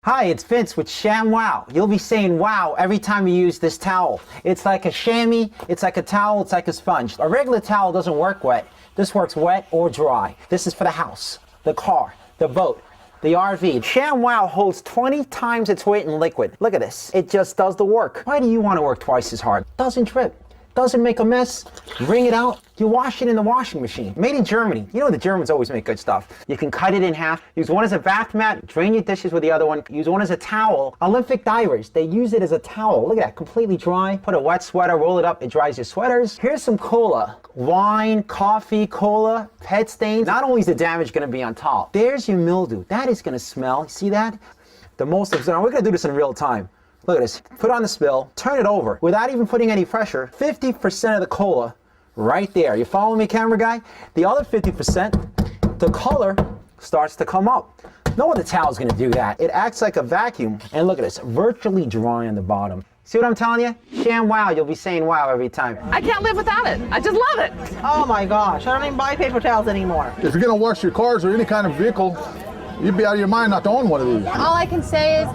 Hi, it's Vince with Shamwow. You'll be saying wow every time you use this towel. It's like a chamois, it's like a towel, it's like a sponge. A regular towel doesn't work wet. This works wet or dry. This is for the house, the car, the boat, the RV. Shamwow holds 20 times its weight in liquid. Look at this. It just does the work. Why do you want to work twice as hard? Doesn't drip. Doesn't make a mess. Wring it out. You wash it in the washing machine. Made in Germany. You know the Germans always make good stuff. You can cut it in half. Use one as a bath mat. Drain your dishes with the other one. Use one as a towel. Olympic divers, they use it as a towel. Look at that, completely dry. Put a wet sweater, roll it up. It dries your sweaters. Here's some cola. Wine, coffee, cola, pet stains. Not only is the damage going to be on top, there's your mildew. That is going to smell. See that? The most observed. We're going to do this in real time. Look at this. Put on the spill, turn it over without even putting any pressure. 50% of the cola right there. You follow me, camera guy? The other 50%, the color starts to come up. No other towel is going to do that. It acts like a vacuum. And look at this, virtually dry on the bottom. See what I'm telling you? Shamwow, you'll be saying wow every time. I can't live without it. I just love it. Oh my gosh, I don't even buy paper towels anymore. If you're gonna wash your cars or any kind of vehicle, you'd be out of your mind not to own one of these. All I can say is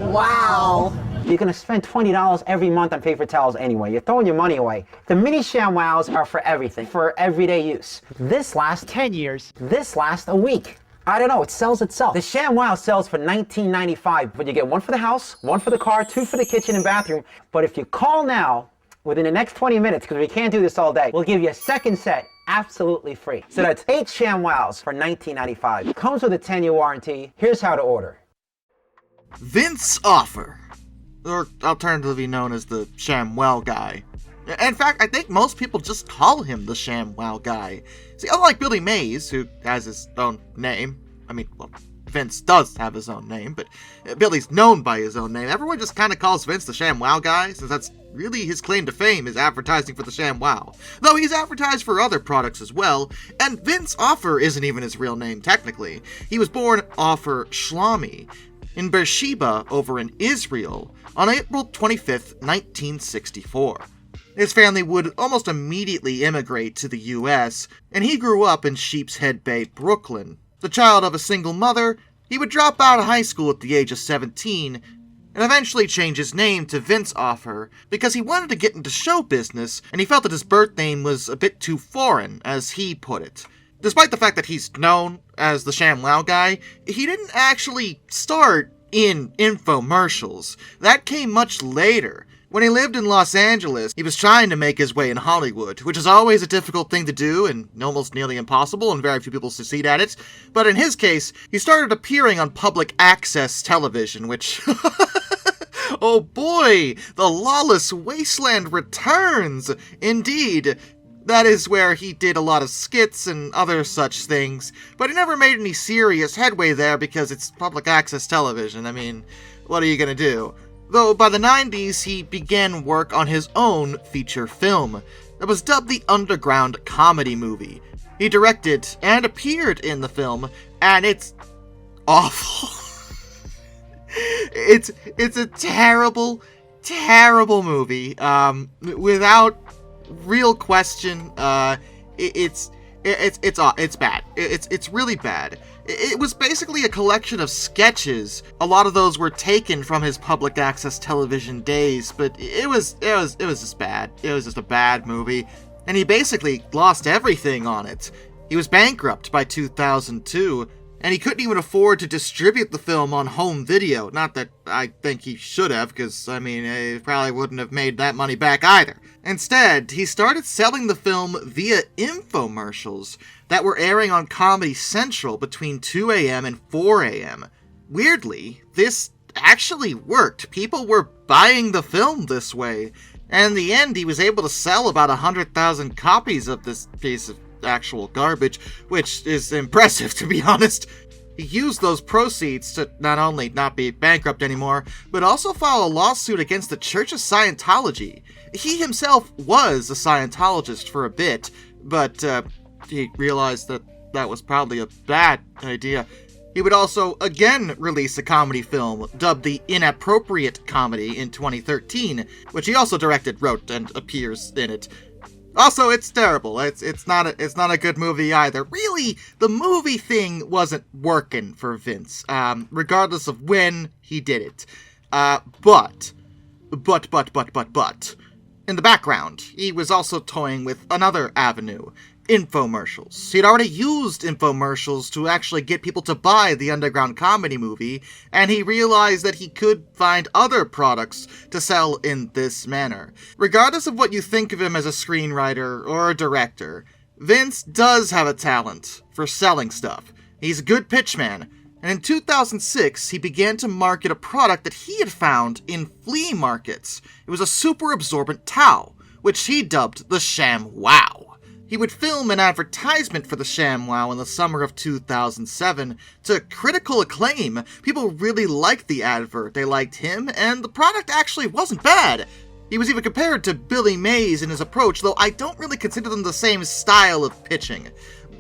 Wow. You're going to spend $20 every month on paper towels anyway. You're throwing your money away. The mini Shamwows are for everything, for everyday use. This lasts 10 years. This lasts a week. I don't know, it sells itself. The Shamwow sells for $19.95, but you get one for the house, one for the car, two for the kitchen and bathroom. But if you call now, within the next 20 minutes, because we can't do this all day, we'll give you a second set absolutely free. So that's 8 Shamwows for $19.95. Comes with a 10-year warranty. Here's how to order. Vince Offer, or alternatively known as the Shamwow guy. In fact, I think most people just call him the Shamwow guy. See, unlike Billy Mays, who has his own name, Vince does have his own name, but Billy's known by his own name. Everyone just kind of calls Vince the Shamwow guy, since that's really his claim to fame is advertising for the Shamwow. Though he's advertised for other products as well, and Vince Offer isn't even his real name technically. He was born Offer Shlomi in Beersheba over in Israel on April 25th, 1964. His family would almost immediately immigrate to the US, and he grew up in Sheepshead Bay, Brooklyn. The child of a single mother, he would drop out of high school at the age of 17 and eventually change his name to Vince Offer because he wanted to get into show business and he felt that his birth name was a bit too foreign, as he put it. Despite the fact that he's known as the Shamwow guy, he didn't actually start in infomercials. That came much later. When he lived in Los Angeles, he was trying to make his way in Hollywood, which is always a difficult thing to do and almost nearly impossible, and very few people succeed at it. But in his case, he started appearing on public access television, which... oh boy, the lawless wasteland returns! Indeed. That is where he did a lot of skits and other such things, but he never made any serious headway there because it's public access television. I mean, what are you gonna do? Though by the 90s, he began work on his own feature film that was dubbed the Underground Comedy Movie. He directed and appeared in the film, and it's awful. It's a terrible, terrible movie. Without real question, it's bad. It's really bad. It was basically a collection of sketches. A lot of those were taken from his public access television days, but it was just bad. It was just a bad movie, and he basically lost everything on it. He was bankrupt by 2002, and he couldn't even afford to distribute the film on home video. Not that I think he should have, because, I mean, he probably wouldn't have made that money back either. Instead, he started selling the film via infomercials that were airing on Comedy Central between 2 a.m. and 4 a.m. Weirdly, this actually worked. People were buying the film this way, and in the end, he was able to sell about 100,000 copies of this piece of actual garbage, which is impressive, to be honest. He used those proceeds to not only not be bankrupt anymore, but also file a lawsuit against the Church of Scientology. He himself was a Scientologist for a bit, but he realized that that was probably a bad idea. He would also again release a comedy film dubbed The Inappropriate Comedy in 2013, which he also directed, wrote, and appears in it. Also, it's terrible. It's not a good movie either. Really, the movie thing wasn't working for Vince, regardless of when he did it. But, in the background, he was also toying with another avenue, infomercials. He'd already used infomercials to actually get people to buy the underground comedy movie, and he realized that he could find other products to sell in this manner. Regardless of what you think of him as a screenwriter or a director, Vince does have a talent for selling stuff. He's a good pitchman, and in 2006, he began to market a product that he had found in flea markets. It was a super absorbent towel, which he dubbed the Shamwow. He would film an advertisement for the Shamwow in the summer of 2007 to critical acclaim. People really liked the advert, they liked him, and the product actually wasn't bad. He was even compared to Billy Mays in his approach, though I don't really consider them the same style of pitching.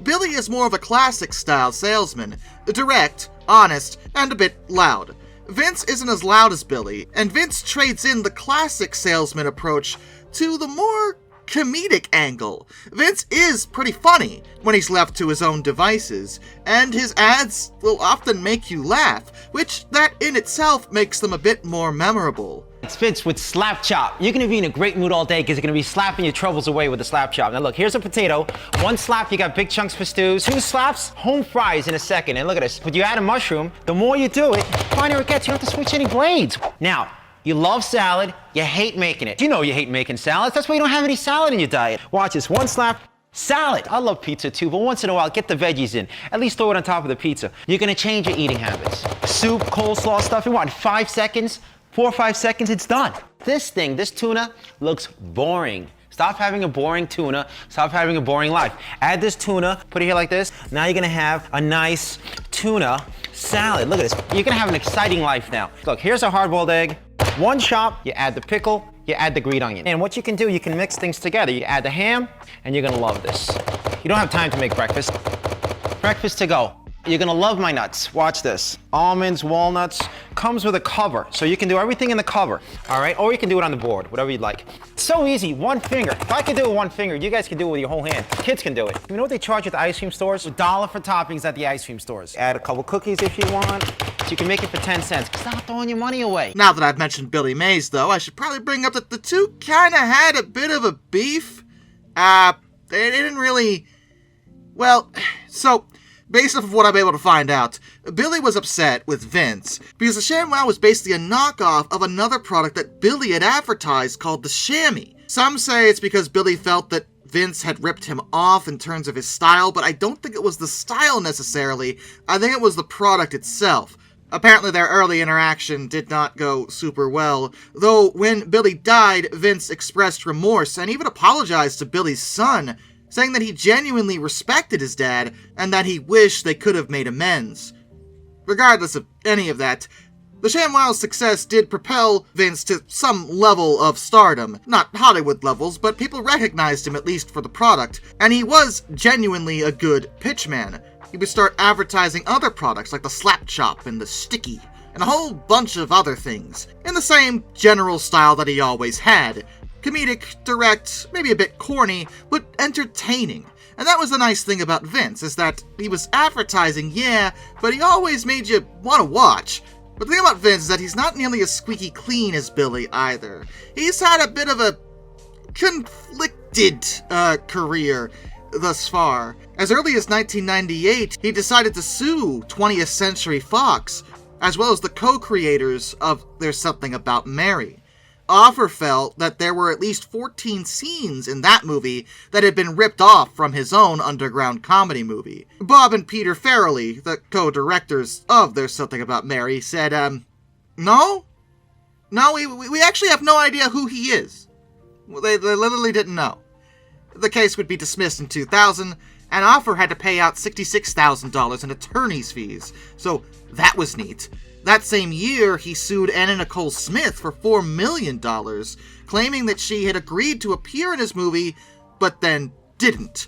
Billy is more of a classic style salesman, direct, honest, and a bit loud. Vince isn't as loud as Billy, and Vince trades in the classic salesman approach to the more comedic angle. Vince is pretty funny when he's left to his own devices, and his ads will often make you laugh, which that in itself makes them a bit more memorable. It's Vince with Slap Chop. You're gonna be in a great mood all day because you're gonna be slapping your troubles away with the Slap Chop. Now look, here's a potato. One slap, you got big chunks for stews. Two slaps, home fries in a second. And look at this, but you add a mushroom, the more you do it, the finer it gets. You don't have to switch any blades. Now, you love salad, you hate making it. You know you hate making salads, that's why you don't have any salad in your diet. Watch this, one slap, salad. I love pizza too, but once in a while, get the veggies in. At least throw it on top of the pizza. You're gonna change your eating habits. Soup, coleslaw, stuff, in what, 5 seconds? 4 or 5 seconds, it's done. This tuna, looks boring. Stop having a boring tuna. Stop having a boring life. Add this tuna, put it here like this. Now you're gonna have a nice tuna salad. Look at this. You're gonna have an exciting life now. Look, here's a hard-boiled egg. One chop, you add the pickle, you add the green onion. And what you can do, you can mix things together. You add the ham, and you're gonna love this. You don't have time to make breakfast. Breakfast to go. You're gonna love my nuts. Watch this. Almonds, walnuts, comes with a cover. So you can do everything in the cover, all right? Or you can do it on the board, whatever you'd like. It's so easy, one finger. If I could do it with one finger, you guys can do it with your whole hand. Kids can do it. You know what they charge at the ice cream stores? $1 for toppings at the ice cream stores. Add a couple cookies if you want. So you can make it for 10 cents. Stop throwing your money away. Now that I've mentioned Billy Mays, though, I should probably bring up that the two kinda had a bit of a beef. They didn't really... Well, so... Based off of what I'm able to find out, Billy was upset with Vince because the Shamwow was basically a knockoff of another product that Billy had advertised called the Shammy. Some say it's because Billy felt that Vince had ripped him off in terms of his style, but I don't think it was the style necessarily. I think it was the product itself. Apparently their early interaction did not go super well, though when Billy died, Vince expressed remorse and even apologized to Billy's son, saying that he genuinely respected his dad and that he wished they could have made amends. Regardless of any of that, the Shamwow's success did propel Vince to some level of stardom. Not Hollywood levels, but people recognized him at least for the product, and he was genuinely a good pitchman. He would start advertising other products like the Slap Chop and the Sticky, and a whole bunch of other things, in the same general style that he always had. Comedic, direct, maybe a bit corny, but entertaining. And that was the nice thing about Vince, is that he was advertising, yeah, but he always made you want to watch. But the thing about Vince is that he's not nearly as squeaky clean as Billy either. He's had a bit of a conflicted career thus far. As early as 1998, he decided to sue 20th Century Fox, as well as the co-creators of There's Something About Mary. Offer felt that there were at least 14 scenes in that movie that had been ripped off from his own underground comedy movie. Bob and Peter Farrelly, the co-directors of There's Something About Mary, said, no, we actually have no idea who he is. They literally didn't know. The case would be dismissed in 2000, and Offer had to pay out $66,000 in attorney's fees, so that was neat. That same year, he sued Anna Nicole Smith for $4 million, claiming that she had agreed to appear in his movie, but then didn't.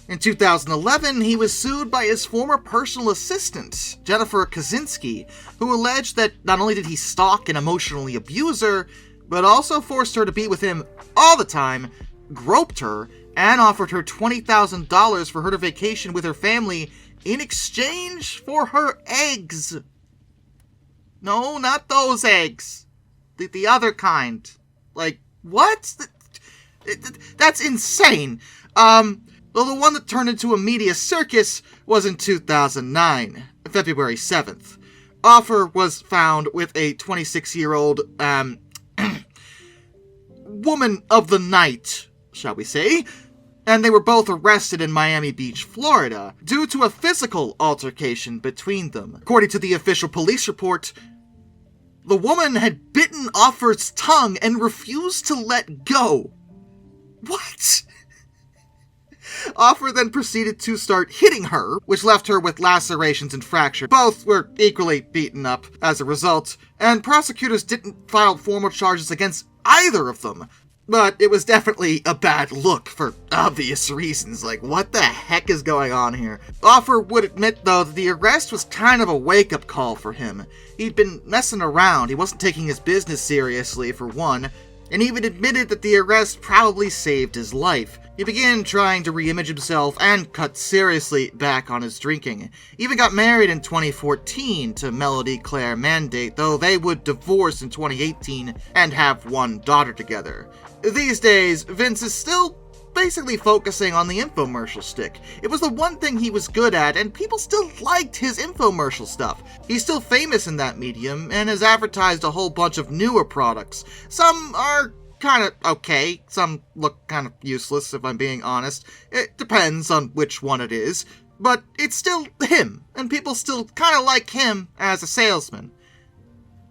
In 2011, he was sued by his former personal assistant, Jennifer Kaczynski, who alleged that not only did he stalk and emotionally abuse her, but also forced her to be with him all the time, groped her, and offered her $20,000 for her to vacation with her family in exchange for her eggs. No, not those eggs. The other kind. Like, what? That's insane. Well, the one that turned into a media circus was in 2009, February 7th. Offer was found with a 26-year-old, woman of the night, shall we say, and they were both arrested in Miami Beach, Florida, due to a physical altercation between them. According to the official police report, the woman had bitten Offer's tongue and refused to let go. What? Offer then proceeded to start hitting her, which left her with lacerations and fractures. Both were equally beaten up as a result, and prosecutors didn't file formal charges against either of them. But it was definitely a bad look for obvious reasons. Like, what the heck is going on here? Offer would admit, though, that the arrest was kind of a wake-up call for him. He'd been messing around, he wasn't taking his business seriously, for one, and even admitted that the arrest probably saved his life. He began trying to re-image himself and cut seriously back on his drinking. He even got married in 2014 to Melody Claire Mandate, though they would divorce in 2018 and have one daughter together. These days, Vince is still basically focusing on the infomercial stick. It was the one thing he was good at, and people still liked his infomercial stuff. He's still famous in that medium, and has advertised a whole bunch of newer products. Some are kind of okay, some look kind of useless, if I'm being honest. It depends on which one it is, but it's still him, and people still kind of like him as a salesman.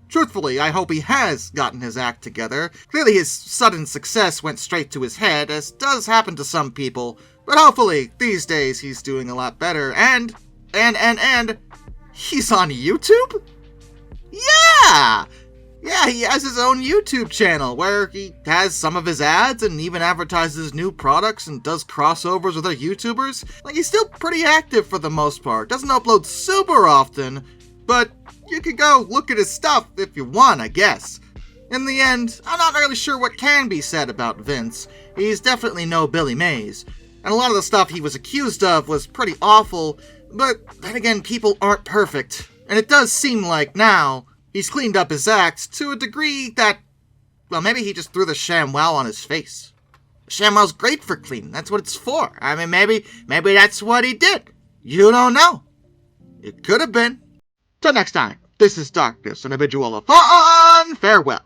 Truthfully, I hope he has gotten his act together. Clearly his sudden success went straight to his head, as does happen to some people, but hopefully, these days, he's doing a lot better, and he's on YouTube? Yeah! Yeah, he has his own YouTube channel, where he has some of his ads, and even advertises new products, and does crossovers with other YouTubers. Like, he's still pretty active for the most part. Doesn't upload super often, but you could go look at his stuff if you want, I guess. In the end, I'm not really sure what can be said about Vince. He's definitely no Billy Mays, and a lot of the stuff he was accused of was pretty awful, but then again, people aren't perfect. And it does seem like now, he's cleaned up his act to a degree that, well, maybe he just threw the Shamwow on his face. Shamwow's great for cleaning, that's what it's for. I mean, maybe that's what he did. You don't know. It could have been. Till next time, this is Darkness, and I bid you all a fun farewell.